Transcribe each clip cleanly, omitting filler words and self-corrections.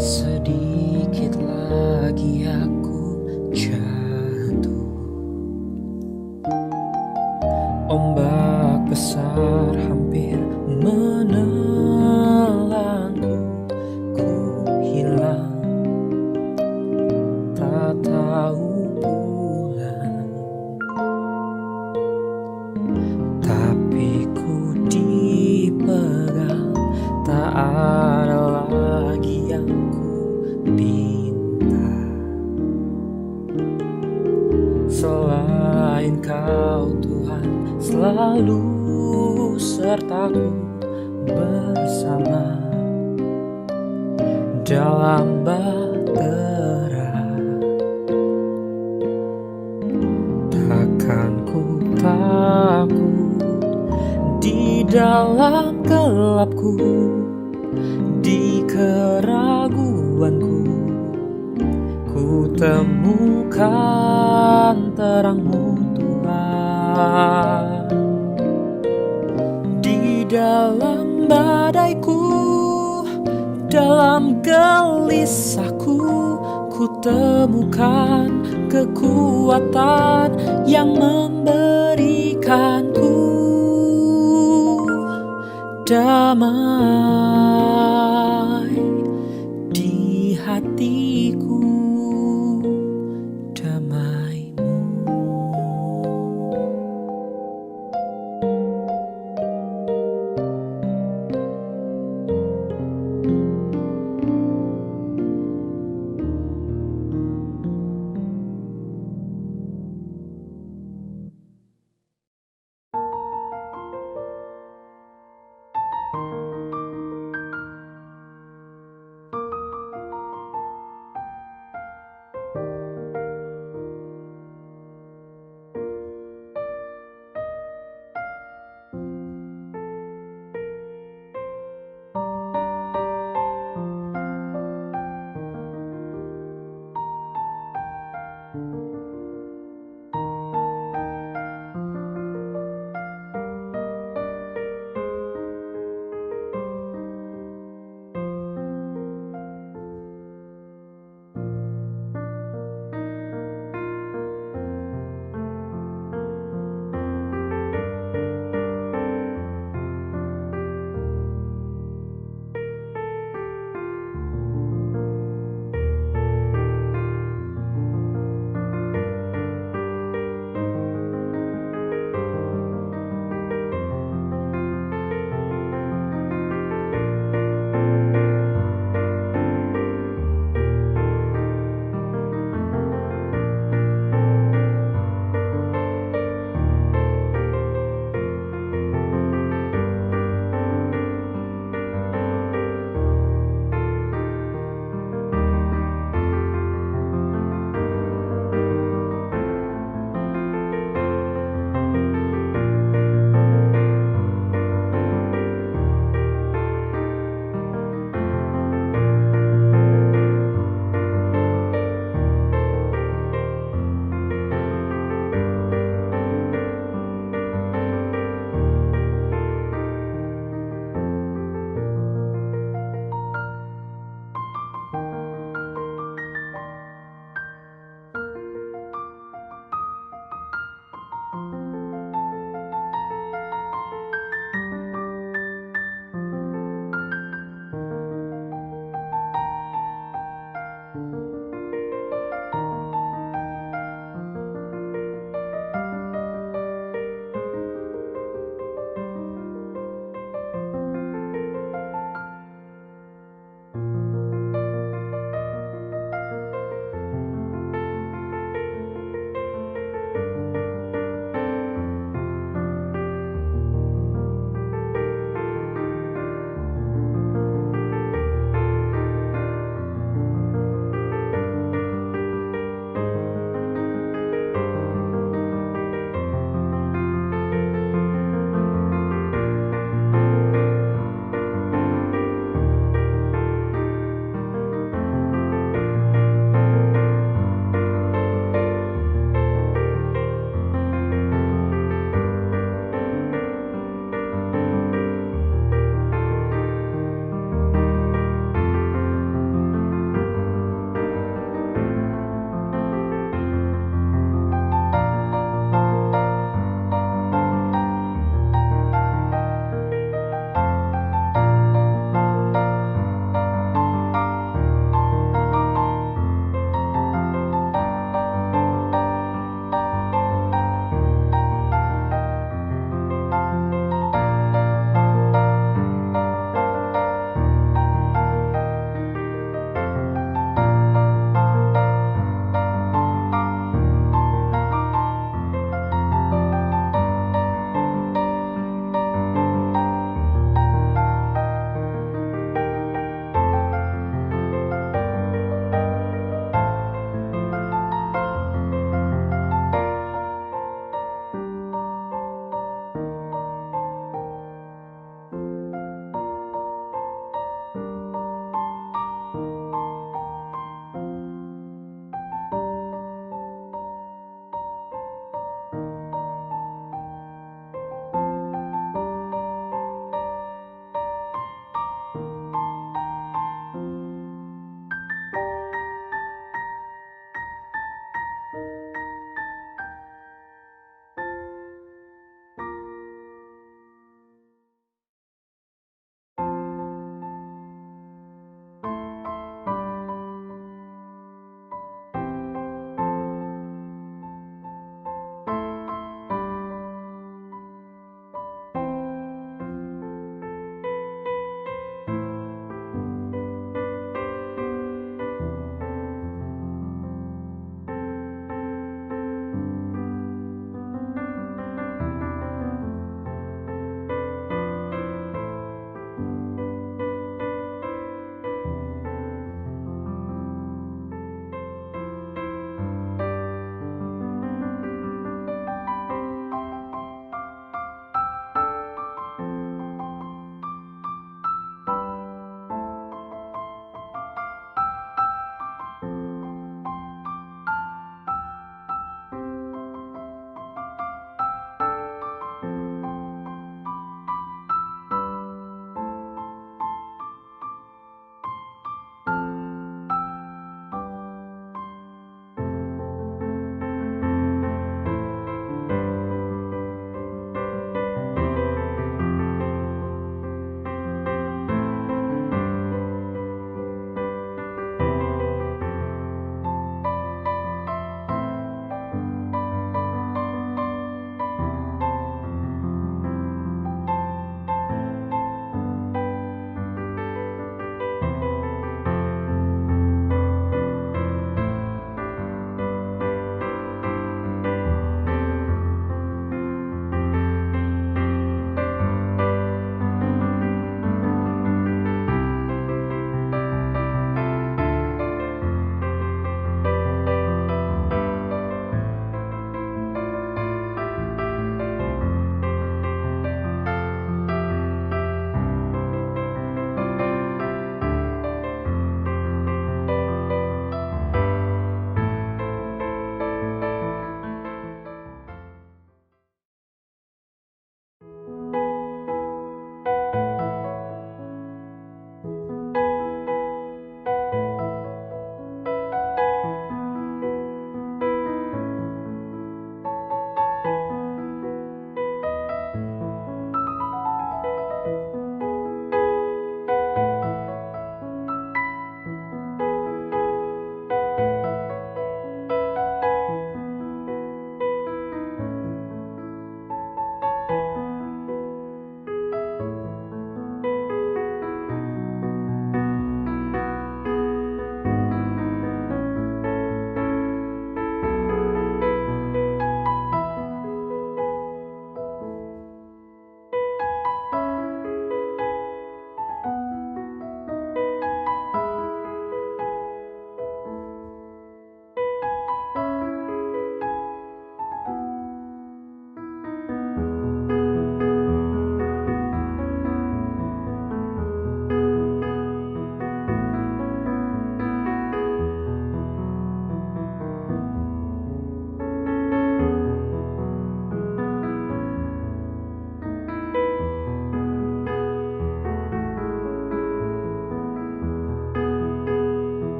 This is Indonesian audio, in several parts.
Sedikit lagi aku jatuh. Ombak besar hampir menelanku. Ku hilang, tak tahu pulang. Tapi ku dipegang, tak ada lagi yang ku pinta selain Kau Tuhan, selalu sertaku bersama dalam bahtera. Takkan ku takut di dalam gelapku, di keraguanku. Ku temukan terang-Mu Tuhan. Di dalam badaiku, dalam gelisahku, ku temukan kekuatan yang memberikanku damai di hatiku, damai-Mu.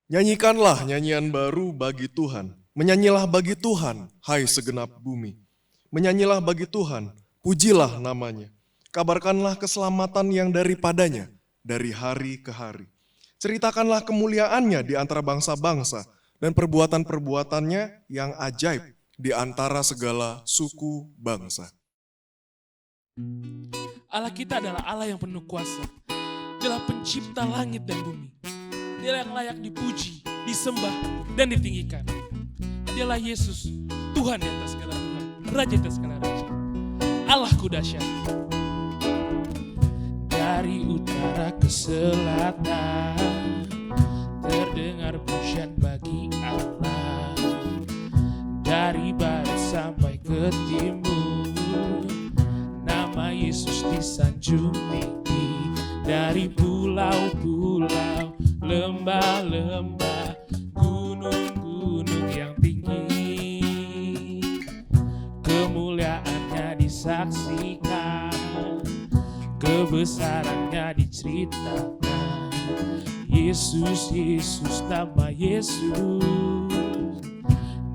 Nyanyikanlah nyanyian baru bagi Tuhan. Menyanyilah bagi Tuhan, hai segenap bumi. Menyanyilah bagi Tuhan, pujilah namanya. Kabarkanlah keselamatan yang daripadanya, dari hari ke hari. Ceritakanlah kemuliaannya di antara bangsa-bangsa, dan perbuatan-perbuatannya yang ajaib di antara segala suku bangsa. Allah kita adalah Allah yang penuh kuasa. Dialah pencipta langit dan bumi. Dialah yang layak dipuji, disembah, dan ditinggikan. Dialah Yesus, Tuhan di atas segala Tuhan, Raja di atas segala Raja. Allahku dahsyat. Dari utara ke selatan, terdengar pujian bagi Allah. Dari barat sampai ke timur, nama Yesus disanjung tinggi. Dari pulau-pulau, lembah-lembah, gunung-gunung yang tinggi, kemuliaannya disaksikan, kebesarannya diceritakan. Yesus, Yesus,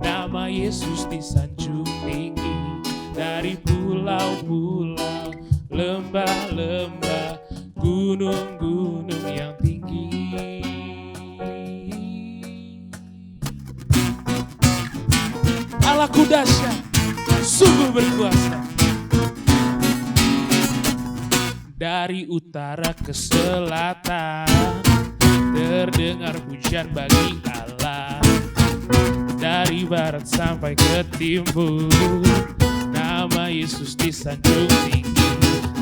nama Yesus disanjung tinggi. Dari pulau-pulau, lembah-lembah, gunung-gunung yang tinggi. Allahku dahsyat, sungguh berkuasa. Dari utara ke selatan, terdengar pujian bagi Allah. Dari barat sampai ke timur, nama Yesus disanjung tinggi.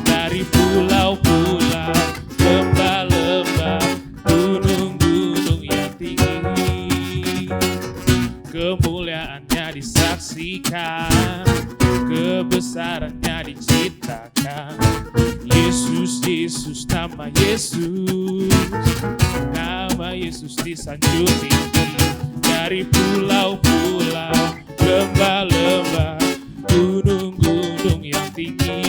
Dari pulau-pulau, lembah-lembah, gunung-gunung yang tinggi, kemuliaannya disaksikan, kebesarannya diceritakan. Yesus, Yesus, nama Yesus disanjung tinggi. Dari pulau-pulau, lembah-lembah, gunung-gunung yang tinggi.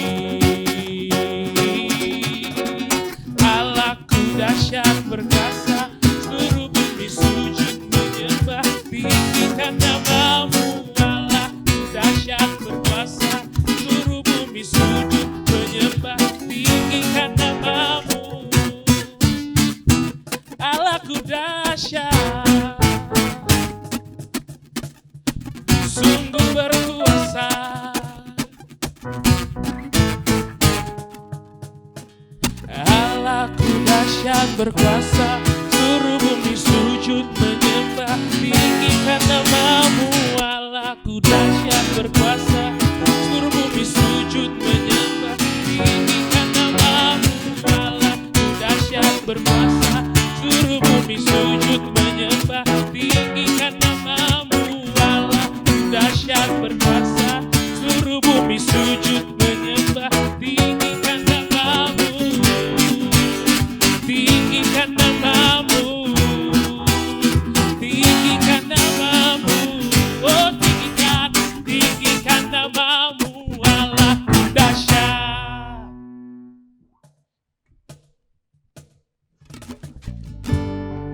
Allahku dahsyat perkasa, seluruh bumi sujud menyembah, tinggikan namamu. Allahku dahsyat berkuasa, seluruh bumi sujud menyembah, tinggikan namamu. Allahku dahsyat, sungguh berkuasa. Allahku dahsyat berkuasa, seluruh bumi sujud menyembah, tinggikan namamu. Allahku dahsyat berkuasa, seluruh bumi sujud menyembah, tinggikan namamu. Allahku dahsyat berkuasa, seluruh bumi sujud menyembah, tinggikan namamu. Allahku dahsyat berkuasa, seluruh bumi sujud menyembah, tinggikan namamu. Tinggikan namamu, tinggikan namamu, oh tinggikan namamu. Allahku dahsyat.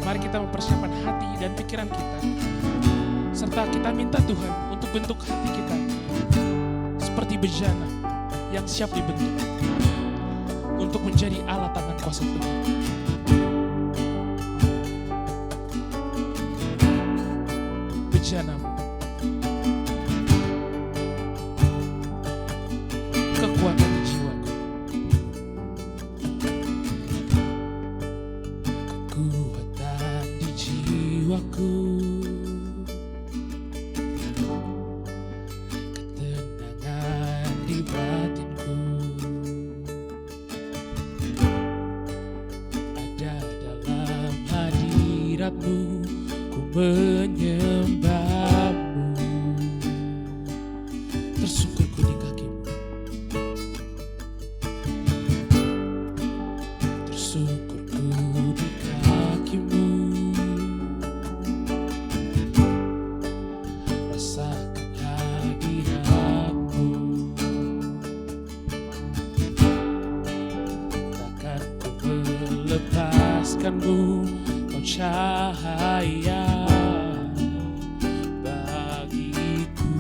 Mari kita mempersiapkan hati dan pikiran kita, serta kita minta Tuhan untuk bentuk hati kita seperti bejana yang siap dibentuk untuk menjadi alat tangan kuasa Tuhan. Bejanamu, kekuatan di jiwaku, kekuatan di jiwaku, ketenangan di batinku, ada dalam hadiratmu, ku menyembahmu. Tersungkur ku di kakimu, tersungkur ku di kakimu. Rasakan hadiratmu, takkan ku melepaskanmu. Kau cahaya bagiku,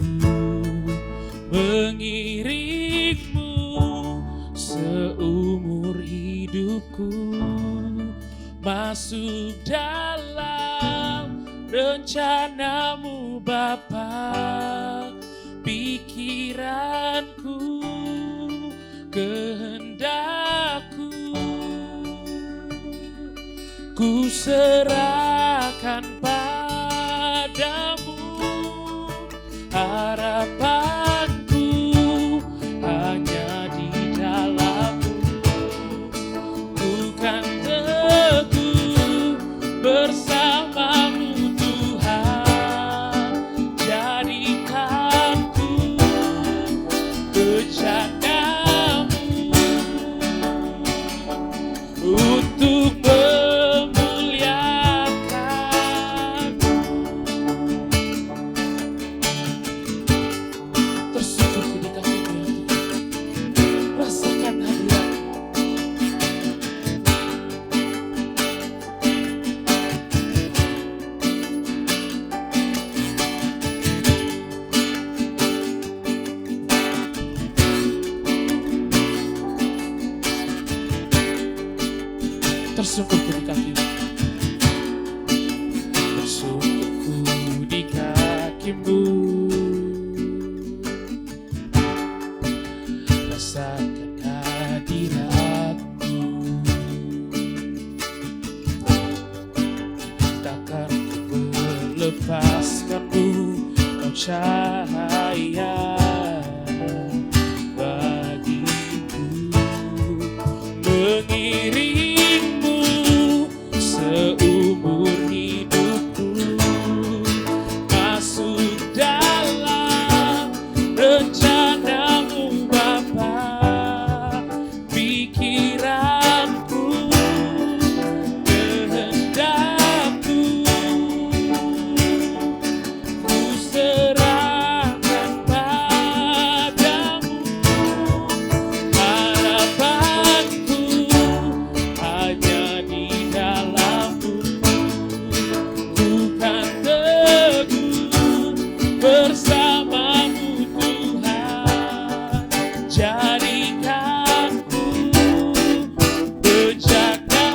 mengiringmu seumur hidupku, masuk dalam rencanamu Bapa. Pikiranku, kehendakku, ku serahkan padamu. Harapanku hanya di dalam-Mu, ku kan teguh bersama-Mu Tuhan. Jadikan ku bejana-Mu untuk tersungkurku di kaki-Mu, tersungkurku di kaki-Mu, rasakan hadirat-Mu, takkan ku melepaskan-Mu, Kau cahaya bagiku, mengiring seumur hidupku, masuk dalam rencana-Mu Bapa. Pikiranku, kehendakku, ku serahkan padamu. Harapanku hanya di dalam-Mu, ku kan teguh bersama-Mu Tuhan. Jadikan ku bejana-Mu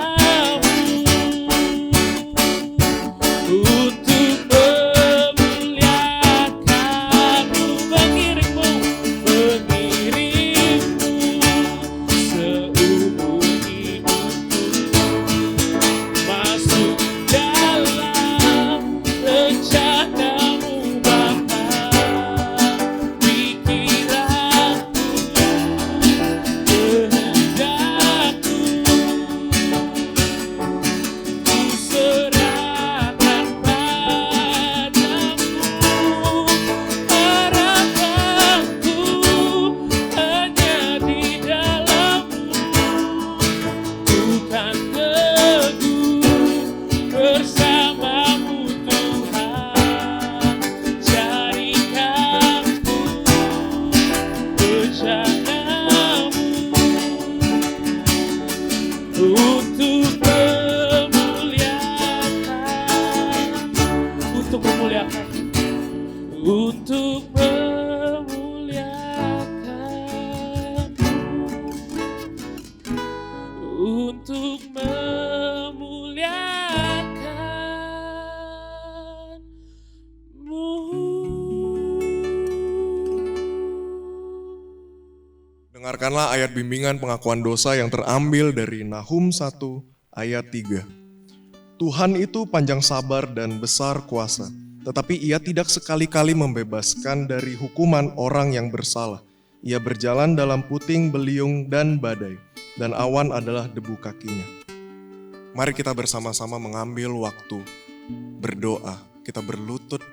untuk memuliakan-Mu, mengiring-Mu seumur hidupku, masuk dalam rencana-Mu Bapa. Pikiranku, kehendakku, ku serahkan padamu. Harapanku hanya di dalam-Mu, ku kan teguh bersama-Mu Tuhan. Jadikan ku bejana-Mu untuk memuliakan, untuk memuliakan, untuk memuliakan, untuk memuliakan-Mu. Dengarkanlah ayat bimbingan pengakuan dosa yang terambil dari Nahum 1 ayat 3. Tuhan itu panjang sabar dan besar kuasa, tetapi Ia tidak sekali-kali membebaskan dari hukuman orang yang bersalah. Ia berjalan dalam puting beliung dan badai, dan awan adalah debu kakinya. Mari kita bersama-sama mengambil waktu berdoa. Kita berlutut,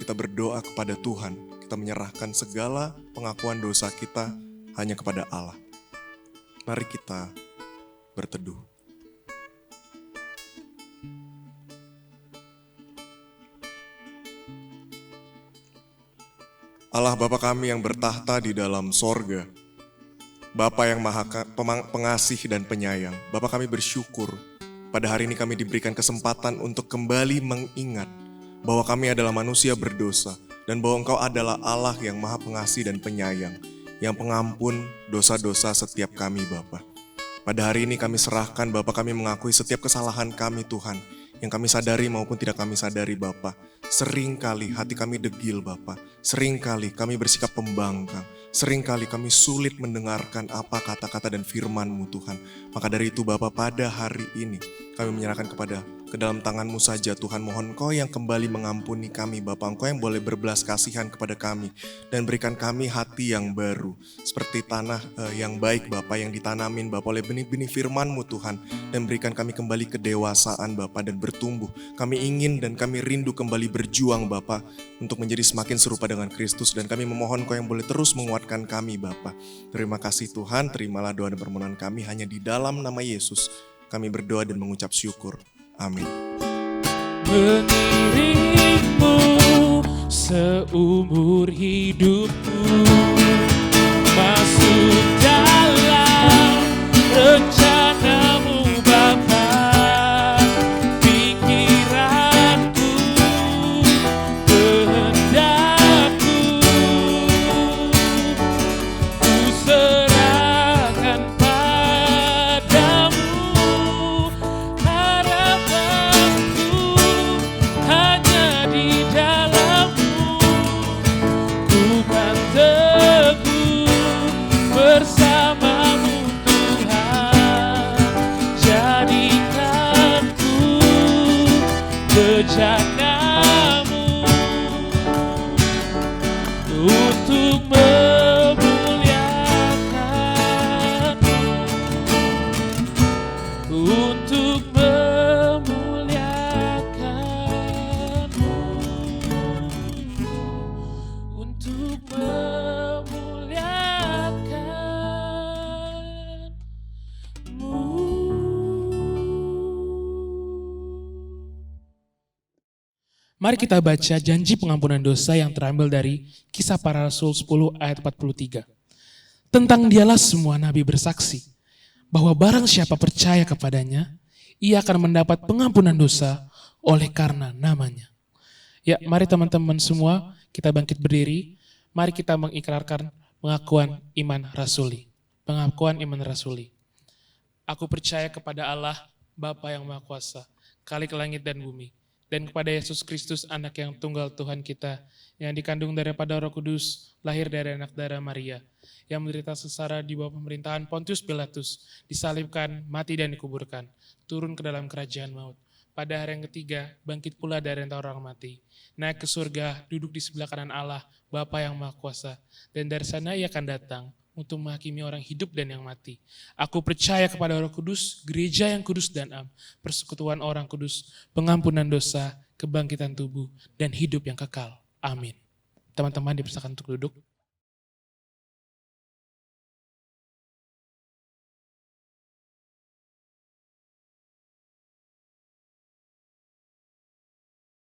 kita berdoa kepada Tuhan. Kita menyerahkan segala pengakuan dosa kita hanya kepada Allah. Mari kita berteduh. Allah Bapa kami yang bertahta di dalam sorga, Bapa yang maha pengasih dan penyayang, Bapa kami bersyukur pada hari ini kami diberikan kesempatan untuk kembali mengingat bahwa kami adalah manusia berdosa dan bahwa Engkau adalah Allah yang Maha Pengasih dan Penyayang, yang pengampun dosa-dosa setiap kami Bapa. Pada hari ini kami serahkan Bapa, kami mengakui setiap kesalahan kami Tuhan, yang kami sadari maupun tidak kami sadari Bapa. Seringkali hati kami degil Bapa, seringkali kami bersikap pembangkang, seringkali kami sulit mendengarkan apa kata-kata dan firman-Mu Tuhan. Maka dari itu Bapa, pada hari ini kami menyerahkan ke dalam tangan-Mu saja Tuhan. Mohon Engkau yang kembali mengampuni kami Bapa, Engkau yang boleh berbelas kasihan kepada kami dan berikan kami hati yang baru, seperti tanah yang baik Bapa, yang ditanamin Bapa oleh benih-benih firman-Mu Tuhan, dan berikan kami kembali kedewasaan Bapa dan bertumbuh. Kami ingin dan kami rindu kembali berjuang Bapa untuk menjadi semakin serupa dengan Kristus, dan kami memohon Engkau yang boleh terus menguatkan kami Bapa. Terima kasih Tuhan, terimalah doa dan permohonan kami hanya di dalam nama Yesus. Kami berdoa dan mengucap syukur. Amin. Mengiringmu seumur hidupku, masuk dalam rencana-Mu Bapa. Pikiranku, kehendakku, ku serahkan padamu. Harapanku hanya di dalam-Mu. Ku kan teguh bersama-Mu Tuhan. Jadikan ku bejana-Mu untuk memuliakan-Mu, untuk memuliakan-Mu, untuk memuliakan-Mu. Mari kita baca janji pengampunan dosa yang terambil dari Kisah Para Rasul 10 ayat 43. Tentang Dialah semua nabi bersaksi bahwa barang siapa percaya kepadanya, ia akan mendapat pengampunan dosa oleh karena namanya. Ya, mari teman-teman semua kita bangkit berdiri. Mari kita mengikrarkan pengakuan iman rasuli. Pengakuan iman rasuli. Aku percaya kepada Allah, Bapa yang Maha Kuasa, Khalik langit dan bumi, dan kepada Yesus Kristus, anak yang tunggal Tuhan kita, yang dikandung daripada Roh Kudus, lahir dari anak darah Maria, yang menderita sengsara di bawah pemerintahan Pontius Pilatus, disalibkan, mati dan dikuburkan, turun ke dalam kerajaan maut. Pada hari yang ketiga, bangkit pula dari antara orang mati, naik ke surga, duduk di sebelah kanan Allah, Bapa yang Maha Kuasa, dan dari sana ia akan datang untuk menghakimi orang hidup dan yang mati. Aku percaya kepada Roh Kudus, gereja yang kudus dan am, persekutuan orang kudus, pengampunan dosa, kebangkitan tubuh, dan hidup yang kekal. Amin. Teman-teman dipersilakan untuk duduk.